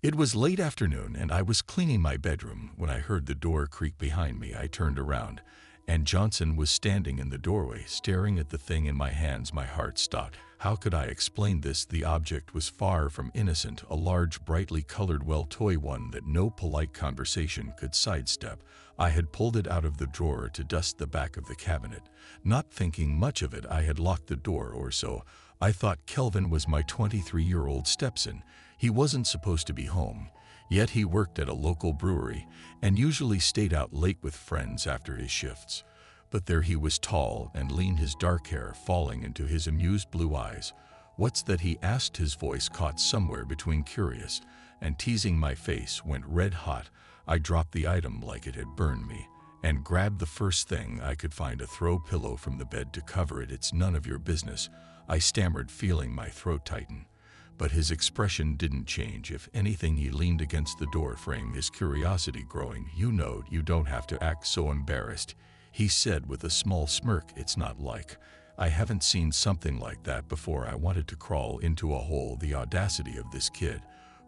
It was late afternoon, and I was cleaning my bedroom when I heard the door creak behind me. I turned around, and Johnson was standing in the doorway, staring at the thing in my hands. My heart stopped. How could I explain this? The object was far from innocent, a large, brightly colored toy, one that no polite conversation could sidestep. I had pulled it out of the drawer to dust the back of the cabinet. Not thinking much of it, I had locked the door, or so I thought. Kelvin was my 23-year-old stepson. He wasn't supposed to be home, yet he worked at a local brewery and usually stayed out late with friends after his shifts. But there he was, tall and lean, his dark hair falling into his amused blue eyes. "What's that?" he asked. His voice, caught somewhere between curious and teasing. My face went red hot. I dropped the item like it had burned me and grabbed the first thing I could find, a throw pillow from the bed to cover it. "It's none of your business," I stammered, feeling my throat tighten. But his expression didn't change. If anything, he leaned against the door frame, his curiosity growing. You don't have to act so embarrassed," he said with a small smirk. "It's not like I haven't seen something like that before." I wanted to crawl into a hole. The audacity of this kid.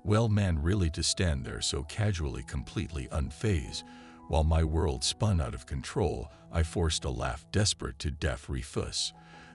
Well, man, really, to stand there so casually, completely unfazed, while my world spun out of control. I forced a laugh, desperate to refuse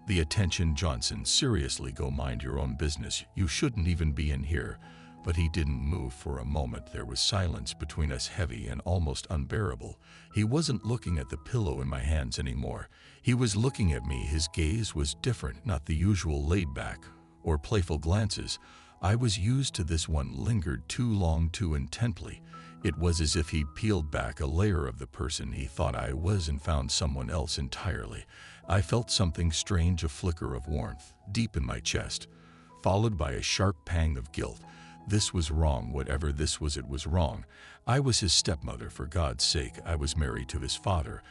the attention. "Johnson, seriously, go mind your own business. You shouldn't even be in here." But he didn't move for a moment. There was silence between us, heavy and almost unbearable. He wasn't looking at the pillow in my hands anymore. He was looking at me. His gaze was different, not the usual laid-back or playful glances I was used to. This one lingered too long, too intently. It was as if he peeled back a layer of the person he thought I was and found someone else entirely. I felt something strange, a flicker of warmth deep in my chest, followed by a sharp pang of guilt. This was wrong. Whatever this was, it was wrong. I was his stepmother, for God's sake. I was married to his father.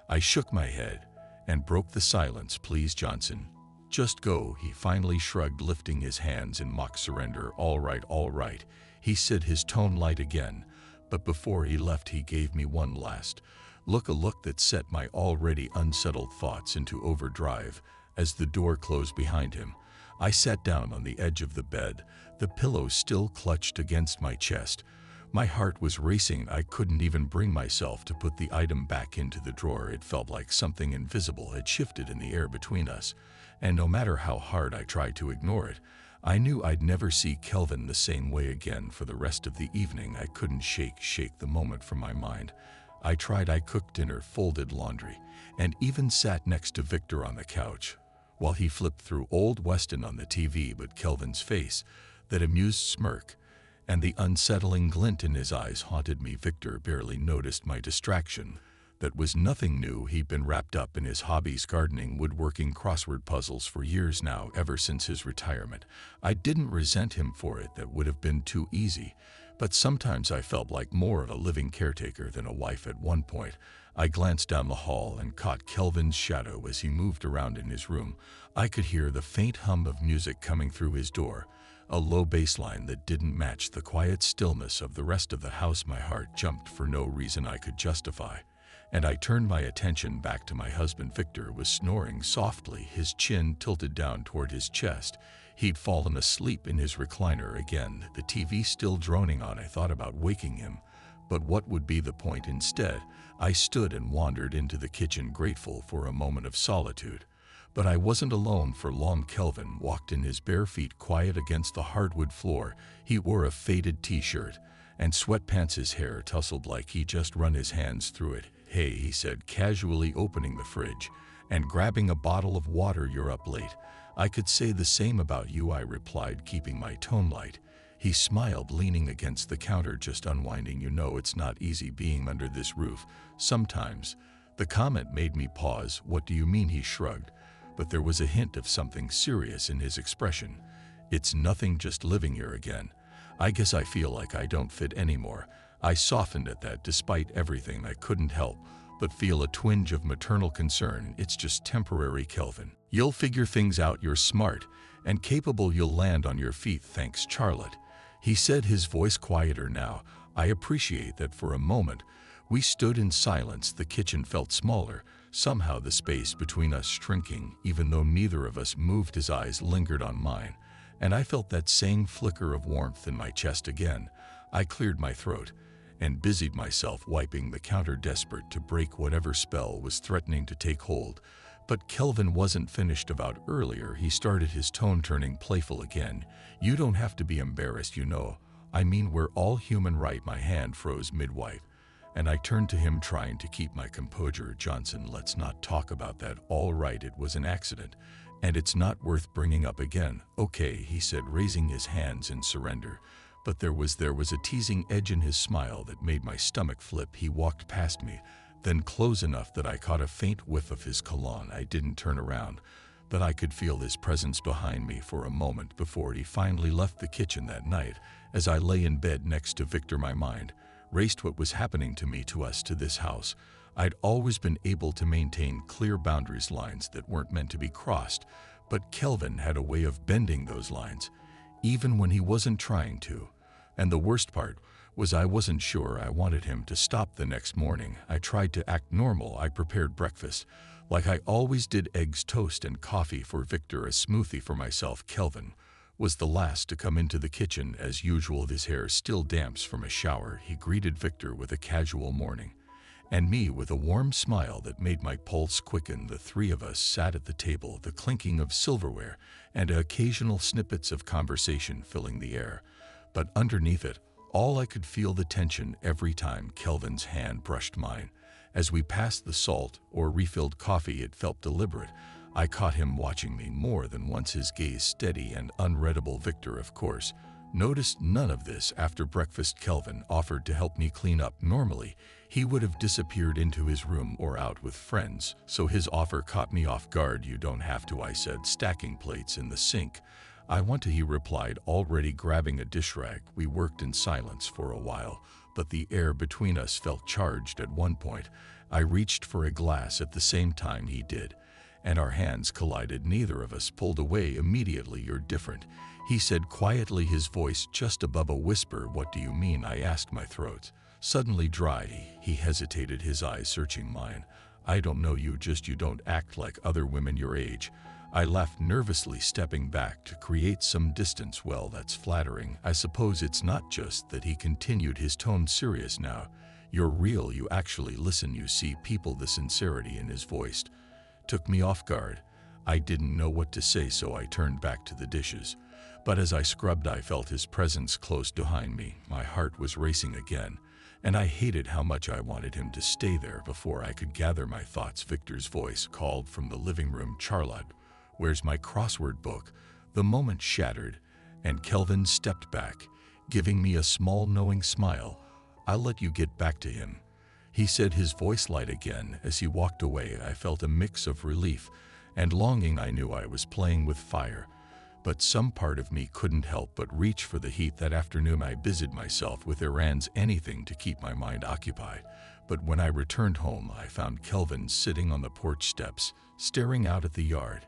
I shook my head and broke the silence. "Please, Johnson, just go," he finally shrugged, lifting his hands in mock surrender. All right," he said, his tone light again. But before he left, he gave me one last look, a look that set my already unsettled thoughts into overdrive. As the door closed behind him, I sat down on the edge of the bed, the pillow still clutched against my chest. My heart was racing. I couldn't even bring myself to put the item back into the drawer. It felt like something invisible had shifted in the air between us, and no matter how hard I tried to ignore it, I knew I'd never see Kelvin the same way again for the rest of the evening. I couldn't shake the moment from my mind. I tried. I cooked dinner, folded laundry, and even sat next to Victor on the couch while he flipped through Old Weston on the TV. But Kelvin's face, that amused smirk, and the unsettling glint in his eyes haunted me. Victor barely noticed my distraction. That was nothing new. He'd been wrapped up in his hobbies, gardening, woodworking, crossword puzzles, for years now, ever since his retirement. I didn't resent him for it. That would have been too easy. But sometimes I felt like more of a living caretaker than a wife. At one point, I glanced down the hall and caught Kelvin's shadow as he moved around in his room. I could hear the faint hum of music coming through his door, a low bass line that didn't match the quiet stillness of the rest of the house. My heart jumped for no reason I could justify, and I turned my attention back to my husband. Victor was snoring softly, his chin tilted down toward his chest. He'd fallen asleep in his recliner again, the TV still droning on. I thought about waking him, but what would be the point? Instead, I stood and wandered into the kitchen, grateful for a moment of solitude. But I wasn't alone for long. Kelvin walked in, his bare feet quiet against the hardwood floor. He wore a faded t-shirt and sweatpants, his hair tousled like he just run his hands through it. "Hey," he said, casually opening the fridge and grabbing a bottle of water. "You're up late." "I could say the same about you," I replied, keeping my tone light. He smiled, leaning against the counter, "Just unwinding. You know, it's not easy being under this roof sometimes." The comment made me pause. "What do you mean?" He shrugged, but there was a hint of something serious in his expression. "It's nothing, just living here again. I guess I feel like I don't fit anymore." I softened at that. Despite everything, I couldn't help but feel a twinge of maternal concern. "It's just temporary, Kelvin. You'll figure things out. You're smart and capable. You'll land on your feet." "Thanks, Charlotte," he said, his voice quieter now. "I appreciate that." For a moment, we stood in silence. The kitchen felt smaller, somehow the space between us shrinking, even though neither of us moved. His eyes lingered on mine, and I felt that same flicker of warmth in my chest again. I cleared my throat and busied myself wiping the counter, desperate to break whatever spell was threatening to take hold. But Kelvin wasn't finished about earlier. He started, his tone turning playful again. "You don't have to be embarrassed, you know. I mean, we're all human, right?" My hand froze mid-wipe, and I turned to him, trying to keep my composure. "Johnson, let's not talk about that, all right? It was an accident, and it's not worth bringing up again." "Okay," he said, raising his hands in surrender. But there was a teasing edge in his smile that made my stomach flip. He walked past me, then close enough that I caught a faint whiff of his cologne. I didn't turn around, but I could feel his presence behind me for a moment before he finally left the kitchen that night. As I lay in bed next to Victor, my mind raced. What was happening to me, to us, to this house? I'd always been able to maintain clear boundaries, lines that weren't meant to be crossed, but Kelvin had a way of bending those lines, even when he wasn't trying to. And the worst part was, I wasn't sure I wanted him to stop. The next morning, I tried to act normal. I prepared breakfast, like I always did: eggs, toast, and coffee for Victor, a smoothie for myself. Kelvin was the last to come into the kitchen, as usual, his hair still damp from a shower. He greeted Victor with a casual morning, and me with a warm smile that made my pulse quicken. The three of us sat at the table, the clinking of silverware and occasional snippets of conversation filling the air. But underneath it all, I could feel the tension every time Kelvin's hand brushed mine. As we passed the salt or refilled coffee, it felt deliberate. I caught him watching me more than once, his gaze steady and unreadable. Victor, of course, noticed none of this. After breakfast, Kelvin offered to help me clean up. Normally, he would have disappeared into his room or out with friends, so his offer caught me off guard. "You don't have to," I said, stacking plates in the sink. "I want to," he replied, already grabbing a dish rag. We worked in silence for a while, but the air between us felt charged. At one point, I reached for a glass at the same time he did, and our hands collided. Neither of us pulled away immediately. "You're different," he said quietly, his voice just above a whisper. "What do you mean?" I asked, my throat suddenly dry. He hesitated, his eyes searching mine. "I don't know, you don't act like other women your age." I laughed nervously, stepping back to create some distance. "Well, that's flattering. I suppose it's not just that," he continued, his tone serious now. "You're real. You actually listen. You see people." The sincerity in his voice took me off guard. I didn't know what to say, so I turned back to the dishes. But as I scrubbed, I felt his presence close behind me. My heart was racing again, and I hated how much I wanted him to stay there. Before I could gather my thoughts, Victor's voice called from the living room, "Charlotte, where's my crossword book?" The moment shattered, and Kelvin stepped back, giving me a small knowing smile. "I'll let you get back to him," he said, his voice light again. As he walked away, I felt a mix of relief and longing. I knew I was playing with fire, but some part of me couldn't help but reach for the heat. That afternoon, I busied myself with errands, anything to keep my mind occupied. But when I returned home, I found Kelvin sitting on the porch steps, staring out at the yard.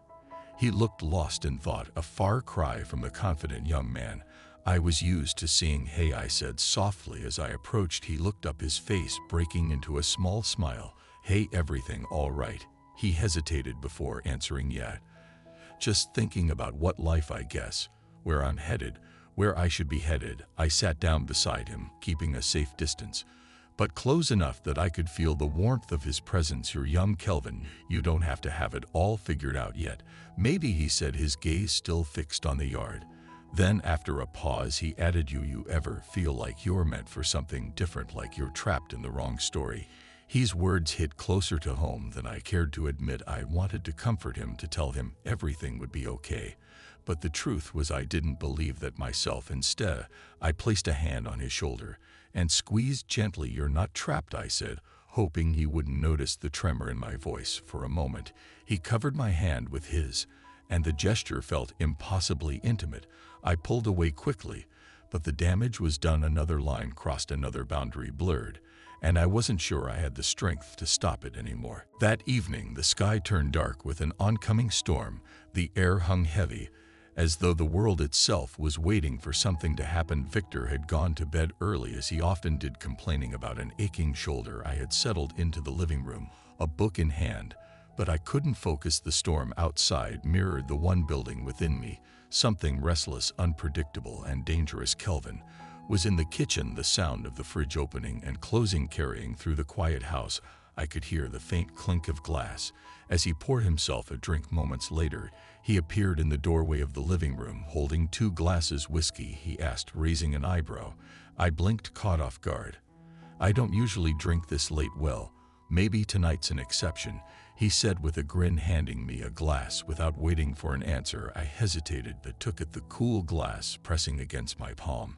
He looked lost in thought, a far cry from the confident young man I was used to seeing. "Hey," I said softly as I approached. He looked up, his face breaking into a small smile. "Hey, everything all right?" He hesitated before answering. "Yeah, just thinking about what life, I guess. Where I'm headed, where I should be headed." I sat down beside him, keeping a safe distance, but close enough that I could feel the warmth of his presence. "You're young, Kelvin. You don't have to have it all figured out yet. Maybe," he said, his gaze still fixed on the yard. Then, after a pause, he added, You ever feel like you're meant for something different, like you're trapped in the wrong story?" His words hit closer to home than I cared to admit. I wanted to comfort him, to tell him everything would be okay. But the truth was, I didn't believe that myself. Instead, I placed a hand on his shoulder and squeezed gently. "You're not trapped," I said, hoping he wouldn't notice the tremor in my voice. For a moment, he covered my hand with his, and the gesture felt impossibly intimate. I pulled away quickly, but the damage was done. Another line crossed, another boundary blurred, and I wasn't sure I had the strength to stop it anymore. That evening, the sky turned dark with an oncoming storm. The air hung heavy, as though the world itself was waiting for something to happen. Victor had gone to bed early, as he often did, complaining about an aching shoulder. I had settled into the living room, a book in hand, but I couldn't focus. The storm outside mirrored the one building within me, something restless, unpredictable, and dangerous. "Kelvin, was in the kitchen, the sound of the fridge opening and closing carrying through the quiet house. I could hear the faint clink of glass. As he poured himself a drink moments later, he appeared in the doorway of the living room, holding 2 glasses whiskey. He asked, raising an eyebrow. I blinked, caught off guard. I don't usually drink this late. Well, maybe tonight's an exception, he said with a grin, handing me a glass. Without waiting for an answer, I hesitated but took at the cool glass, pressing against my palm.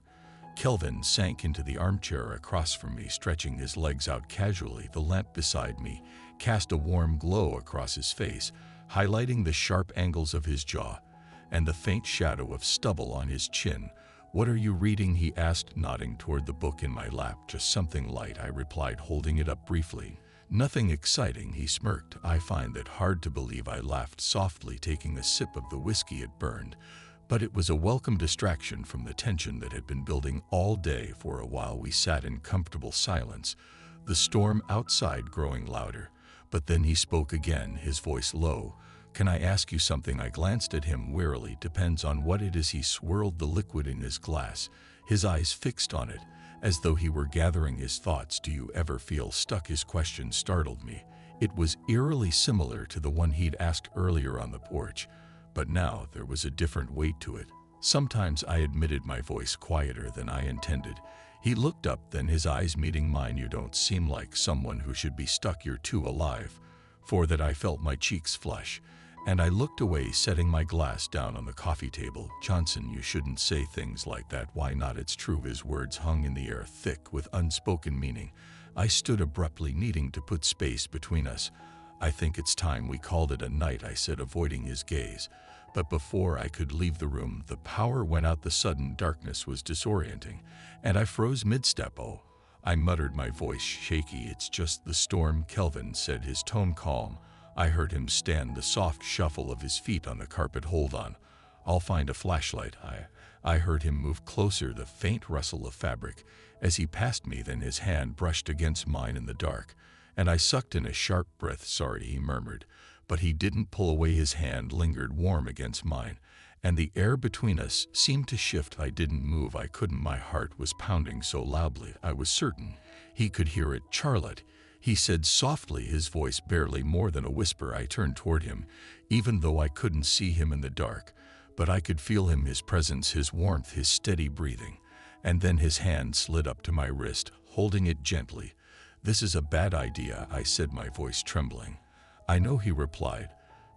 Kelvin sank into the armchair across from me, stretching his legs out casually. The lamp beside me cast a warm glow across his face, highlighting the sharp angles of his jaw and the faint shadow of stubble on his chin. What are you reading? He asked, nodding toward the book in my lap. Just something light, I replied, holding it up briefly. Nothing exciting, he smirked. I find it hard to believe, I laughed softly, taking a sip of the whiskey it burned. But it was a welcome distraction from the tension that had been building all day. For a while we sat in comfortable silence, the storm outside growing louder. But then he spoke again, his voice low. Can I ask you something? I glanced at him wearily. Depends on what it is. He swirled the liquid in his glass, his eyes fixed on it, as though he were gathering his thoughts. Do you ever feel stuck? His question startled me. It was eerily similar to the one he'd asked earlier on the porch. But now there was a different weight to it. Sometimes, I admitted, my voice quieter than I intended. He looked up, then his eyes meeting mine. You don't seem like someone who should be stuck. You're too alive. For that I felt my cheeks flush, and I looked away, setting my glass down on the coffee table. Johnson, you shouldn't say things like that. Why not? It's true. His words hung in the air, thick with unspoken meaning. I stood abruptly, needing to put space between us. I think it's time we called it a night, I said, avoiding his gaze. But before I could leave the room, the power went out. The sudden darkness was disorienting, and I froze mid-step. Oh, I muttered, my voice shaky. It's just the storm, Kelvin said, his tone calm. I heard him stand, the soft shuffle of his feet on the carpet. Hold on, I'll find a flashlight. I heard him move closer, the faint rustle of fabric as he passed me. Then his hand brushed against mine in the dark, and I sucked in a sharp breath. Sorry, he murmured, but he didn't pull away. His hand lingered warm against mine, and the air between us seemed to shift. I didn't move. I couldn't. My heart was pounding so loudly I was certain he could hear it. Charlotte, he said softly, his voice barely more than a whisper. I turned toward him, even though I couldn't see him in the dark, but I could feel him, his presence, his warmth, his steady breathing. And then his hand slid up to my wrist, holding it gently. This is a bad idea, I said, my voice trembling. I know, he replied,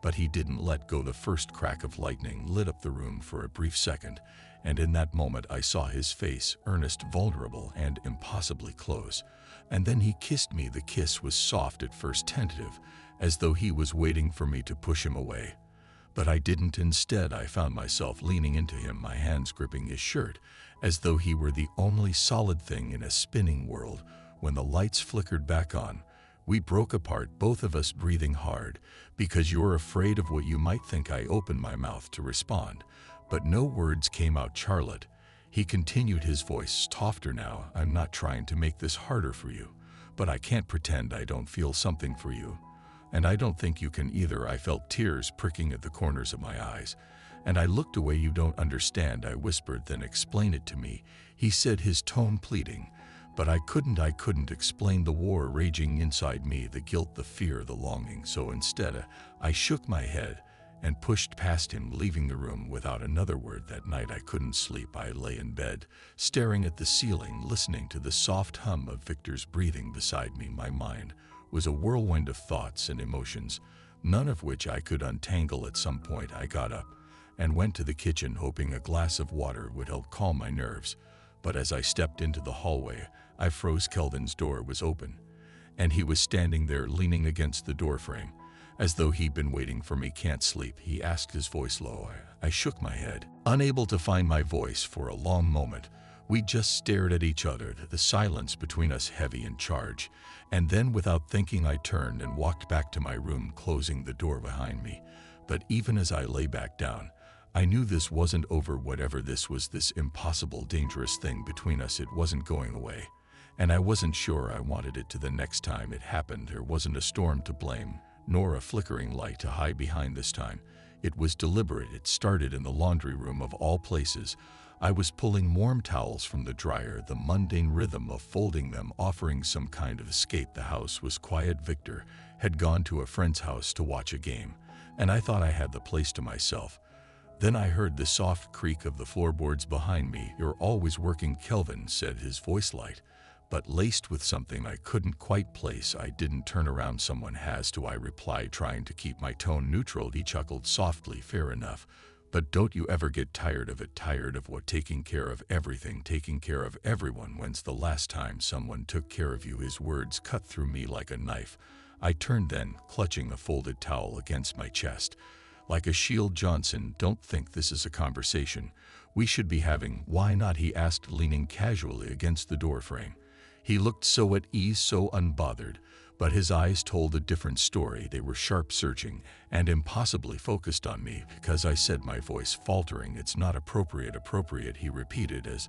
but he didn't let go. The first crack of lightning lit up the room for a brief second, and in that moment I saw his face, earnest, vulnerable, and impossibly close. And then he kissed me. The kiss was soft at first, tentative, as though he was waiting for me to push him away. But I didn't. Instead, I found myself leaning into him, my hands gripping his shirt, as though he were the only solid thing in a spinning world. When the lights flickered back on, we broke apart, both of us breathing hard. Because you're afraid of what you might think. I opened my mouth to respond, but no words came out. Charlotte, he continued, his voice softer now, I'm not trying to make this harder for you, but I can't pretend I don't feel something for you. And I don't think you can either. I felt tears pricking at the corners of my eyes, and I looked away. You don't understand, I whispered. Then explain it to me, he said, his tone pleading. But I couldn't explain the war raging inside me, the guilt, the fear, the longing. So instead, I shook my head and pushed past him, leaving the room without another word. That night I couldn't sleep. I lay in bed, staring at the ceiling, listening to the soft hum of Victor's breathing beside me. My mind was a whirlwind of thoughts and emotions, none of which I could untangle. At some point I got up and went to the kitchen, hoping a glass of water would help calm my nerves. But as I stepped into the hallway, I froze. Kelvin's door was open, and he was standing there, leaning against the doorframe, as though he'd been waiting for me. Can't sleep, he asked, his voice low. I shook my head, unable to find my voice. For a long moment, we just stared at each other, the silence between us heavy and charged. And then, without thinking, I turned and walked back to my room, closing the door behind me. But even as I lay back down, I knew this wasn't over. Whatever this was, this impossible, dangerous thing between us, it wasn't going away. And I wasn't sure I wanted it to. The next time it happened, there wasn't a storm to blame, nor a flickering light to hide behind this time. It was deliberate. It started in the laundry room of all places. I was pulling warm towels from the dryer, the mundane rhythm of folding them offering some kind of escape. The house was quiet. Victor had gone to a friend's house to watch a game, and I thought I had the place to myself. Then I heard the soft creak of the floorboards behind me. "You're always working," Kelvin said, his voice light, but laced with something I couldn't quite place. I didn't turn around. "Someone has to," I replied, trying to keep my tone neutral. He chuckled softly. "Fair enough. But don't you ever get tired of it?" "Tired of what?" "Taking care of everything, taking care of everyone. When's the last time someone took care of you?" His words cut through me like a knife. I turned then, clutching a folded towel against my chest like a shield. "Johnson, don't think this is a conversation we should be having." "Why not?" he asked, leaning casually against the doorframe. He looked so at ease, so unbothered, but his eyes told a different story. They were sharp, searching, and impossibly focused on me. "Because," I said, my voice faltering. "It's not appropriate." "Appropriate," he repeated, as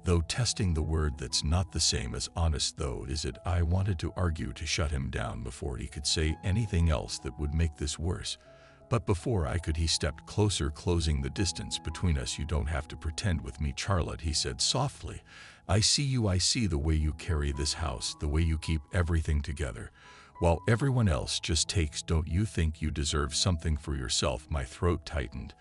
though testing the word. "That's not the same as honest, though, is it?" I wanted to argue, to shut him down before he could say anything else that would make this worse. But before I could, he stepped closer, closing the distance between us. "You don't have to pretend with me, Charlotte," he said softly. "I see you. I see the way you carry this house, the way you keep everything together, while everyone else just takes. Don't you think you deserve something for yourself?" My throat tightened,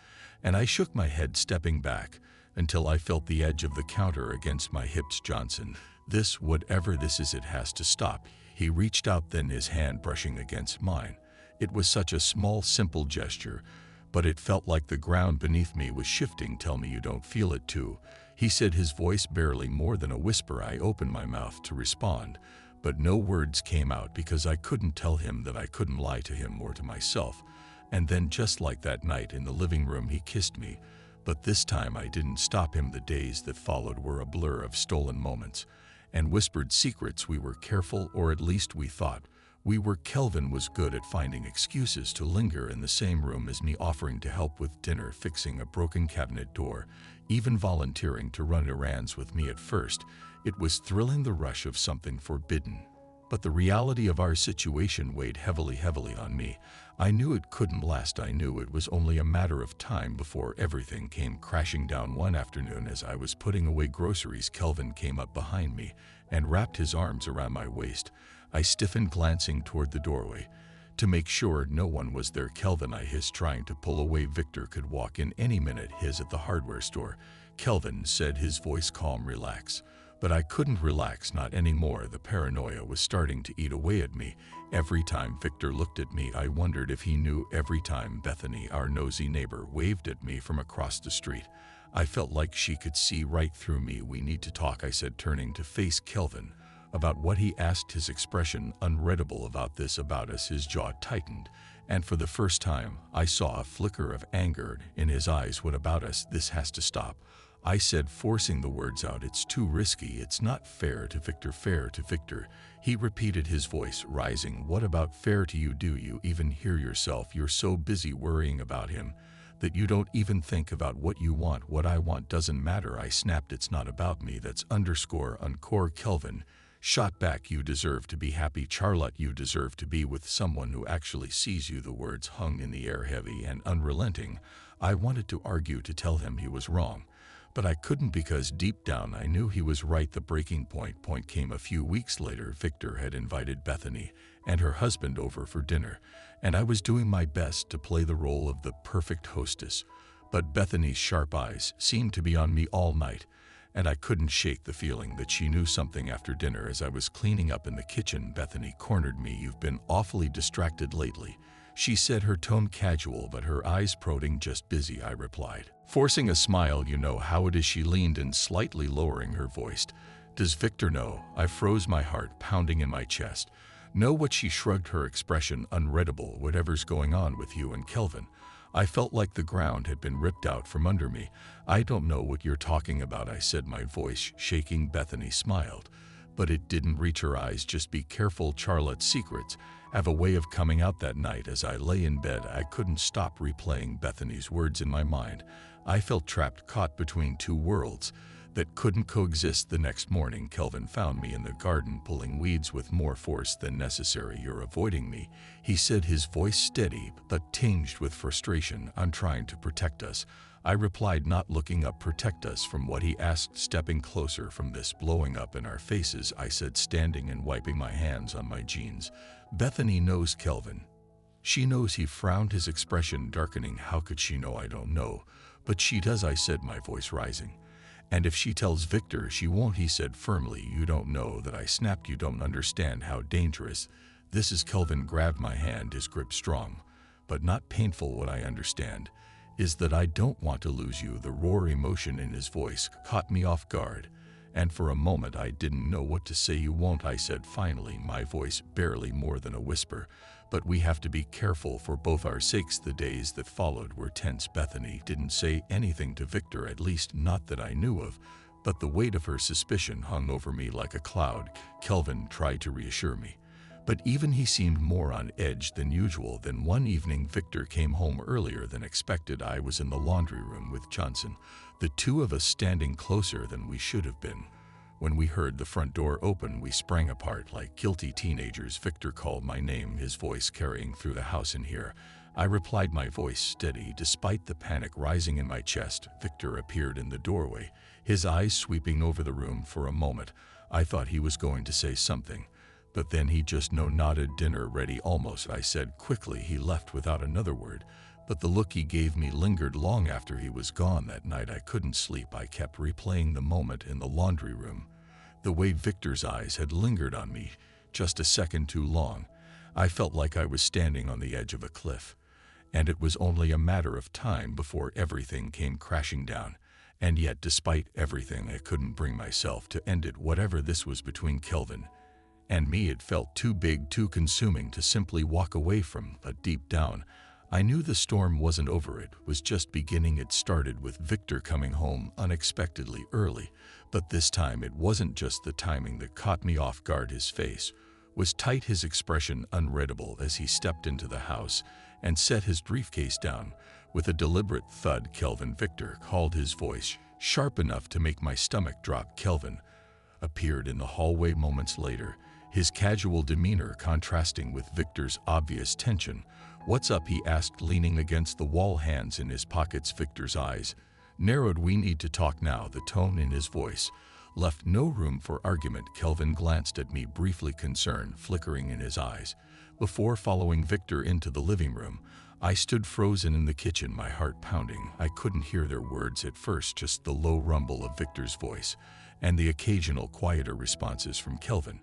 and I shook my head, stepping back until I felt the edge of the counter against my hips. "Johnson, this, whatever this is, it has to stop." He reached out, then his hand brushing against mine. It was such a small, simple gesture, but it felt like the ground beneath me was shifting. "Tell me you don't feel it too," he said, his voice barely more than a whisper. I opened my mouth to respond, but no words came out because I couldn't tell him that I couldn't lie to him or to myself. And then, just like that night in the living room, he kissed me, but this time I didn't stop him. The days that followed were a blur of stolen moments and whispered secrets. We were careful, or at least we thought we were. Kelvin was good at finding excuses to linger in the same room as me, offering to help with dinner, fixing a broken cabinet door, even volunteering to run errands with me. At first, it was thrilling, the rush of something forbidden. But the reality of our situation weighed heavily on me. I knew it couldn't last. I knew it was only a matter of time before everything came crashing down. One afternoon, as I was putting away groceries, Kelvin came up behind me and wrapped his arms around my waist. I stiffened, glancing toward the doorway to make sure no one was there. "Kelvin," I hissed, trying to pull away. "Victor could walk in any minute. He's at the hardware store." Kelvin said, his voice calm. "Relax." But I couldn't relax, not anymore. The paranoia was starting to eat away at me. Every time Victor looked at me, I wondered if he knew. Every time Bethany, our nosy neighbor, waved at me from across the street, I felt like she could see right through me. "We need to talk," I said, turning to face Kelvin. "About what?" he asked, his expression unreadable. "About this, about us." His jaw tightened, and for the first time, I saw a flicker of anger in his eyes. "What about us?" "This has to stop," I said, forcing the words out. "It's too risky. It's not fair to Victor." "Fair to Victor," he repeated, his voice rising. "What about fair to you? Do you even hear yourself? You're so busy worrying about him that you don't even think about what you want." "What I want doesn't matter," I snapped. "It's not about me. That's underscore uncore." Kelvin shot back. "You deserve to be happy, Charlotte. You deserve to be with someone who actually sees you." The words hung in the air, heavy and unrelenting. I wanted to argue, to tell him he was wrong, but I couldn't, because deep down I knew he was right. The breaking point came a few weeks later. Victor had invited Bethany and her husband over for dinner, and I was doing my best to play the role of the perfect hostess. But Bethany's sharp eyes seemed to be on me all night, and I couldn't shake the feeling that she knew something. After dinner, as I was cleaning up in the kitchen, Bethany cornered me. "You've been awfully distracted lately," she said, her tone casual but her eyes prodding. "Just busy," I replied, forcing a smile. "You know how it is." She leaned in, slightly lowering her voice. "Does Victor know?" I froze, my heart pounding in my chest. "Know what?" She shrugged, her expression unreadable. "Whatever's going on with you and Kelvin." I felt like the ground had been ripped out from under me. "I don't know what you're talking about," I said, my voice shaking. Bethany smiled, but it didn't reach her eyes. "Just be careful, Charlotte. Secrets have a way of coming out." That night, as I lay in bed, I couldn't stop replaying Bethany's words in my mind. I felt trapped, caught between two worlds that couldn't coexist. The next morning, Kelvin found me in the garden, pulling weeds with more force than necessary. "You're avoiding me," he said, his voice steady but tinged with frustration. "I'm trying to protect us." I replied, not looking up. Protect us from what, he asked, stepping closer. From this blowing up in our faces, I said, standing and wiping my hands on my jeans. Bethany knows Kelvin. She knows. He frowned, his expression darkening. How could she know? I don't know. But she does, I said, my voice rising. And if she tells Victor, she won't, he said firmly. You don't know that, I snapped. You don't understand how dangerous this is. Kelvin grabbed my hand, his grip strong, but not painful. What I understand is that I don't want to lose you. The raw emotion in his voice caught me off guard, and for a moment I didn't know what to say. You won't, I said finally, my voice barely more than a whisper. But we have to be careful for both our sakes. The days that followed were tense. Bethany didn't say anything to Victor, at least not that I knew of, but the weight of her suspicion hung over me like a cloud. Kelvin tried to reassure me, but even he seemed more on edge than usual. Then one evening, Victor came home earlier than expected. I was in the laundry room with Johnson, the two of us standing closer than we should have been. When we heard the front door open, we sprang apart like guilty teenagers. Victor called my name, his voice carrying through the house. In here, I replied, my voice steady despite the panic rising in my chest. Victor appeared in the doorway, his eyes sweeping over the room. For a moment, I thought he was going to say something, but then he just nodded. Dinner ready almost, I said quickly. He left without another word, but the look he gave me lingered long after he was gone. That night I couldn't sleep. I kept replaying the moment in the laundry room, the way Victor's eyes had lingered on me just a second too long. I felt like I was standing on the edge of a cliff, and it was only a matter of time before everything came crashing down. And yet, despite everything, I couldn't bring myself to end it. Whatever this was between Kelvin and me, it felt too big, too consuming to simply walk away from. But deep down, I knew the storm wasn't over. It was just beginning. It started with Victor coming home unexpectedly early, but this time it wasn't just the timing that caught me off guard. His face was tight, his expression unreadable as he stepped into the house and set his briefcase down with a deliberate thud. Kelvin, Victor called, his voice sharp enough to make my stomach drop. Kelvin appeared in the hallway moments later, his casual demeanor contrasting with Victor's obvious tension. What's up? He asked, leaning against the wall, hands in his pockets. Victor's eyes narrowed. We need to talk now. The tone in his voice left no room for argument. Kelvin glanced at me, briefly, concern flickering in his eyes, before following Victor into the living room. I stood frozen in the kitchen, my heart pounding. I couldn't hear their words at first, just the low rumble of Victor's voice and the occasional quieter responses from Kelvin.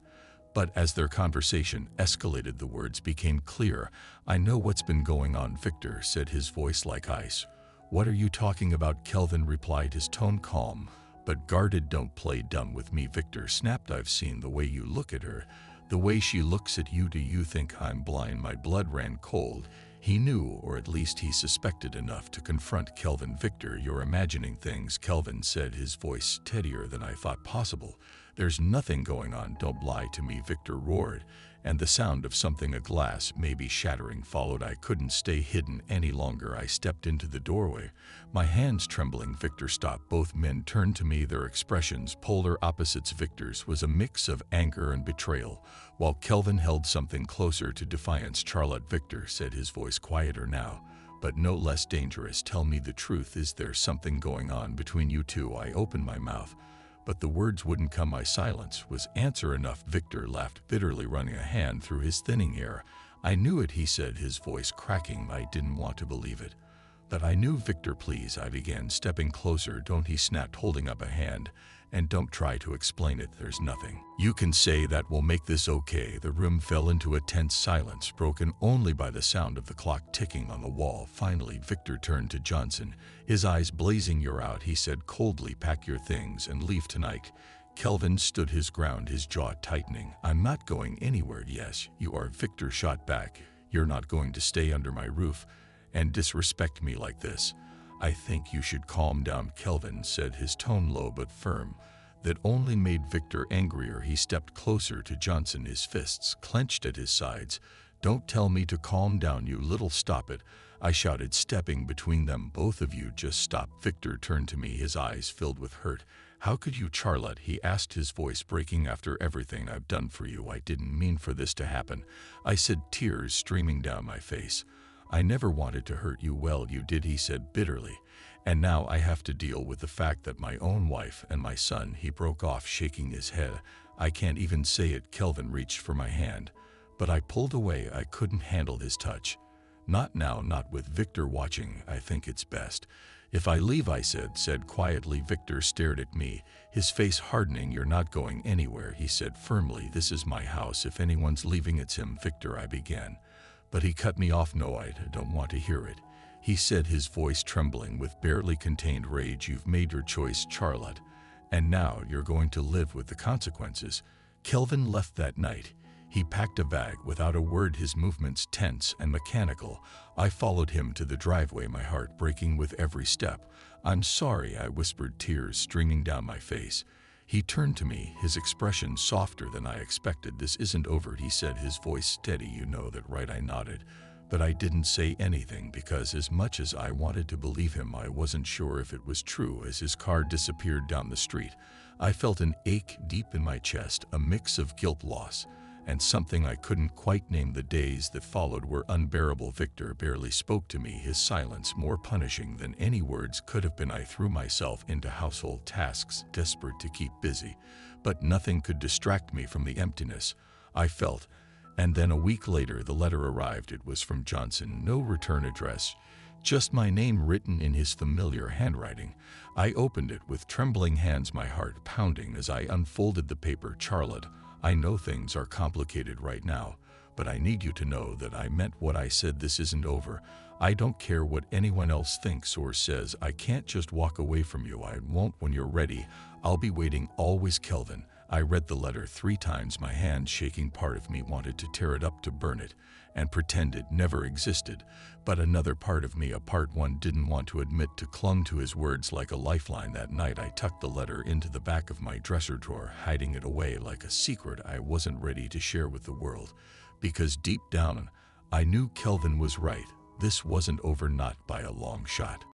But as their conversation escalated, the words became clear. I know what's been going on, Victor said, his voice like ice. What are you talking about? Kelvin replied, his tone calm but guarded. Don't play dumb with me, Victor snapped. I've seen the way you look at her, the way she looks at you. Do you think I'm blind? My blood ran cold. He knew, or at least he suspected enough to confront Kelvin. Victor, you're imagining things, Kelvin said, his voice steadier than I thought possible. There's nothing going on. Don't lie to me, Victor roared, and the sound of something, a glass maybe shattering, followed. I couldn't stay hidden any longer. I stepped into the doorway, my hands trembling. Victor stopped. Both men turned to me, their expressions polar opposites. Victor's was a mix of anger and betrayal, while Kelvin held something closer to defiance. Charlotte, Victor said, his voice quieter now, but no less dangerous. Tell me the truth. Is there something going on between you two? I opened my mouth, but the words wouldn't come. My silence was answer enough. Victor laughed bitterly, running a hand through his thinning hair. I knew it, he said, his voice cracking. I didn't want to believe it, but I knew. Victor, please, I began, stepping closer. Don't, he snapped, holding up a hand. And don't try to explain it. There's nothing you can say that will make this okay. The room fell into a tense silence, broken only by the sound of the clock ticking on the wall. Finally, Victor turned to Johnson, his eyes blazing. You're out, he said coldly. Pack your things and leave tonight. Kelvin stood his ground, his jaw tightening. I'm not going anywhere. Yes, you are, Victor shot back. You're not going to stay under my roof and disrespect me like this. I think you should calm down, Kelvin said, his tone low but firm. That only made Victor angrier. He stepped closer to Johnson, his fists clenched at his sides. Don't tell me to calm down, you little. Stop it, I shouted, stepping between them. Both of you just stop. Victor turned to me, his eyes filled with hurt. How could you, Charlotte? He asked, his voice breaking. After everything I've done for you, I didn't mean for this to happen, I said, tears streaming down my face. I never wanted to hurt you. Well, you did, he said bitterly, And now I have to deal with the fact that my own wife and my son, he broke off, shaking his head. I can't even say it. Kelvin reached for my hand, but I pulled away. I couldn't handle his touch. Not now, not with Victor watching. I think it's best if I leave, I said quietly. Victor stared at me, his face hardening. You're not going anywhere, he said firmly. This is my house. If anyone's leaving, it's him. Victor, I began. But he cut me off. No, I don't want to hear it, he said, his voice trembling with barely contained rage. You've made your choice, Charlotte, and now you're going to live with the consequences. Kelvin left that night. He packed a bag without a word, his movements tense and mechanical. I followed him to the driveway, my heart breaking with every step. I'm sorry, I whispered, tears streaming down my face. He turned to me, his expression softer than I expected. This isn't over, he said, his voice steady. You know that, right? I nodded, but I didn't say anything because as much as I wanted to believe him, I wasn't sure if it was true. As his car disappeared down the street, I felt an ache deep in my chest, a mix of guilt, loss, and something I couldn't quite name. The days that followed were unbearable. Victor barely spoke to me, his silence more punishing than any words could have been. I threw myself into household tasks, desperate to keep busy, but nothing could distract me from the emptiness I felt. And then a week later, the letter arrived. It was from Johnson. No return address, just my name written in his familiar handwriting. I opened it with trembling hands, my heart pounding as I unfolded the paper. Charlotte, I know things are complicated right now, but I need you to know that I meant what I said. This isn't over. I don't care what anyone else thinks or says. I can't just walk away from you. I won't. When you're ready, I'll be waiting. Always, Kelvin. I read the letter 3 times, my hand shaking. Part of me wanted to tear it up, to burn it, and pretend it never existed. But another part of me, a part one didn't want to admit to, clung to his words like a lifeline. That night, I tucked the letter into the back of my dresser drawer, hiding it away like a secret I wasn't ready to share with the world. Because deep down, I knew Kelvin was right. This wasn't over, not by a long shot.